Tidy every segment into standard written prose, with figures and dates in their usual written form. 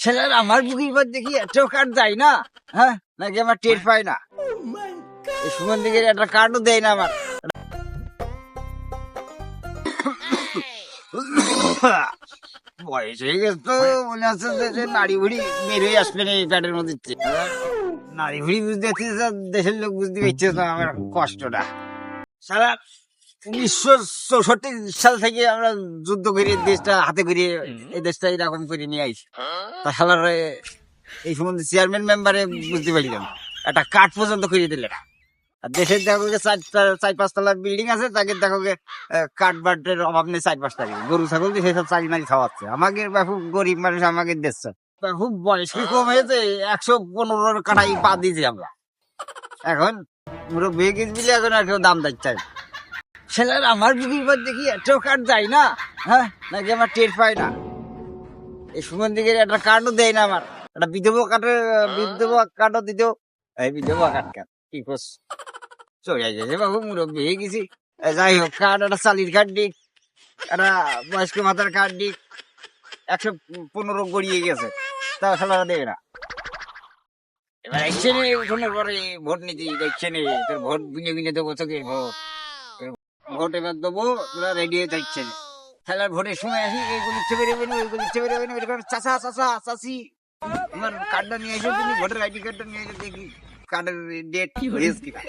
ছেলের আমার বুকির পর দেখি এত কার্ড যায় না, হ্যাঁ নাকি আমার টের পায় না। এই সুমন দিকে একটা কার্ডও দেয় না আমার। বয়স হয়ে গেছে তো মনে হচ্ছে যে নাড়ি ভুড়ি বের হয়ে আসবে না এই প্যাডের মধ্যে। নাড়ি ভুড়ি বুঝতে পারছি, দেশের লোক বুঝতে পারছে তো আমার কষ্টটা। সারা 1964 সাল থেকে আমরা যুদ্ধ করে দেশটা হাতে করে এই দেশটা এরকম করে নিয়ে আইছি। তা সালার এই সম্বন্ধে চেয়ারম্যান মেম্বারে বুঝতে পারলাম একটা কাঠ পর্যন্ত করে দিলে। আর দেশের দেখো চার পাঁচতলা বিল্ডিং আছে, তাকে দেখো কাঠ বাটের অভাব নেই, 4-5 টাকা গরু ছাগল দিয়ে সেসব চারি মারি খাওয়াচ্ছে। আমাকে খুব গরিব মানুষ, আমাকে দিচ্ছে খুব বয়স কম হয়েছে, 115 কাঠাই পা দিয়েছি আমরা। এখন মুরব্বী হয়ে গেছি বলে এখন আর কেউ দাম দিচ্ছে। ছেলের আমার বুকির পর দেখি এত কার্ড যায় না, হ্যাঁ নাকি আমার টের পায় না। এই সুমন দিকে একটা কার্ডও দেয় না আমার। একটা বিধবা কার্ডও দিতেও এই বিধবা কার্ড কি করছ চলে গেছে বাবু, মুরব্বী হয়ে গেছি। যাই হোক, কার্ড একটা চালির কার্ড দিক, একটা বয়স্ক মাতার কার্ড দিক, 115 গড়িয়ে গেছে, তা খেলা দেবে না। এবার দেখছে নি উঠোনের পরে ভোট নিতে দেখছে নি, তোর ভোট গুনে দেবো তোকে ভোট। ভোট এবার দেবো, তোরা রেডি হয়ে যাচ্ছে। খেলার ভোটের সময় আসি, এইগুলো ইচ্ছে বেরোবে না, ওইগুলো ইচ্ছে বেরোবে না, চাচা চাচা চাচি আমার কার্ডটা নিয়ে এসো, তুমি ভোটার আইডি কার্ডটা নিয়ে এসো, দেখি কার্ডের ডেট হয়েছে কিনা।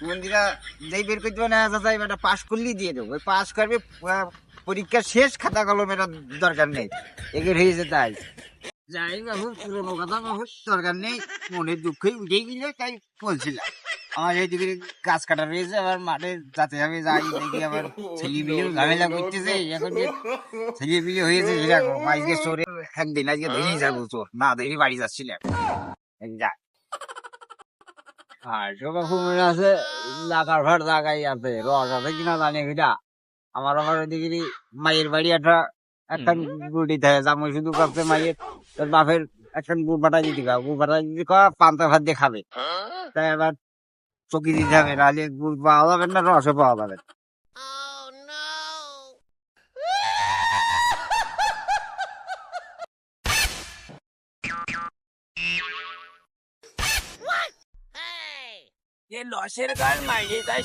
মন্দিরা যেই বের করতে পারে না, চাচা এটা পাস করলেই দিয়ে দেবো। ওই পাস করবে, পরীক্ষা শেষ, খাতা কলম এটা দরকার নেই, এগের হয়েছে। তাই যাই বাবু, পুরোনো কথা বাবু, দরকার নেই, মনের দুঃখই উঠেই গেলে তাই বলছিলাম। আমার এইদিকে গাছ কাটা রয়েছে, আবার মাঠে যাতে হবে, যাই দেখি আবার ছেলে বিলেও ঝামেলা করতেছে। এখন যে ছেলে বিলে হয়েছে সেরকম, আজকে চোরে একদিন আজকে ধরেই যাবো, চোর না ধরে বাড়ি যাচ্ছিলাম। যা আর বাবু মনে আছে লাগার ভার লাগাই আছে, রস আছে কিনা জানি সেটা। আমার ওদিকে মায়ের বাড়ি একটা গুড় দিতে হয়, জামাই শুধু কাছে মায়ের তোর বাপের একটা গুড় পাঠাই দিতে খাওয়া, গুড় পাঠাই দিতে খাওয়া পান্তা ভাত দিয়ে খাবে। তাই এবার চকি দিতে হবে, নাহলে গুড় পাওয়া যাবে না, রসও পাওয়া যাবে না। লসের গান মাইরে তাই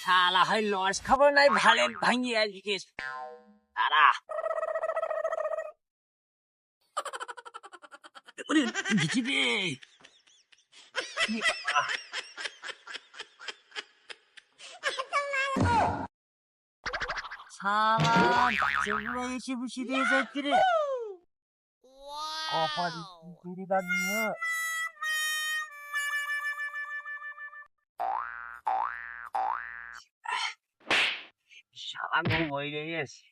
শালা হয় লস খাবো নাই ভালে ভাঙিয়ে আজকে তারা দিচ্ছি রে। শালা সেগুলো এসে বসে দিয়ে যাচ্ছে রে। কপাল পুরি দাঁড়িয়ে শালা ঘুম হয়ে গেছে।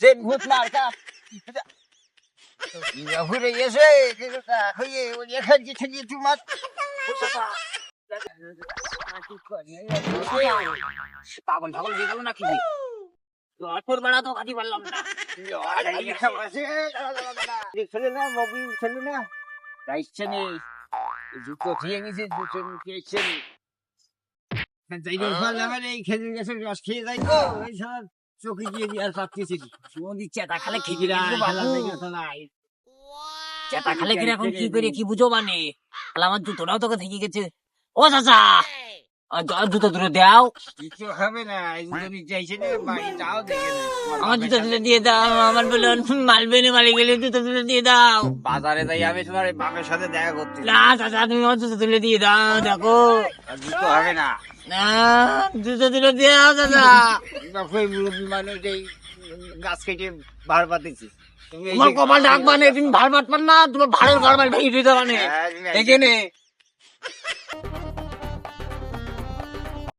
যে ভূত না ঘুরে গেছে তোমার পাগল পাগল হয়ে গেল নাকি? তোর বেড়া তো খাতি পারলাম না। ছেলে না নবী ছেলে না যাইছে নি, জুতো খেয়ে গেছে, জুতো খেয়েছে এই খেজুর গাছের রস খেয়ে যাই তো ওই সব চোখে গিয়ে দিয়ে আর পাচ্ছি চেতা খালে খিকিরা চেতা খালে কিরা এখন কি করে কি বুঝো মানে আমার জুতোটাও তোকে থেকে গেছে। ও চাচা জুতো দুটো দাও, কিছু হবে না, চাইছে না বাড়ি যাও দেখে আমার জুতো দুটো দিয়ে দাও, আমার বলে মালবেনে মালি গেলে জুতো দুটো দিয়ে দাও। বাজারে যাই আমি তোমার বাপের সাথে দেখা করতে। না চাচা তুমি আমার জুতো তুলে দিয়ে দাও, দেখো জুতো হবে না, না জুতো দুটো দিয়ে দাও চাচা। মুরব্বী মানুষ এই গাছ কেটে ভাড় পাতেছি, তোমার কপাল ডাক মানে তুমি ভাড় পাতবার না, তোমার ভাড়ের ঘর মানে ভেঙে দিতে মানে এখানে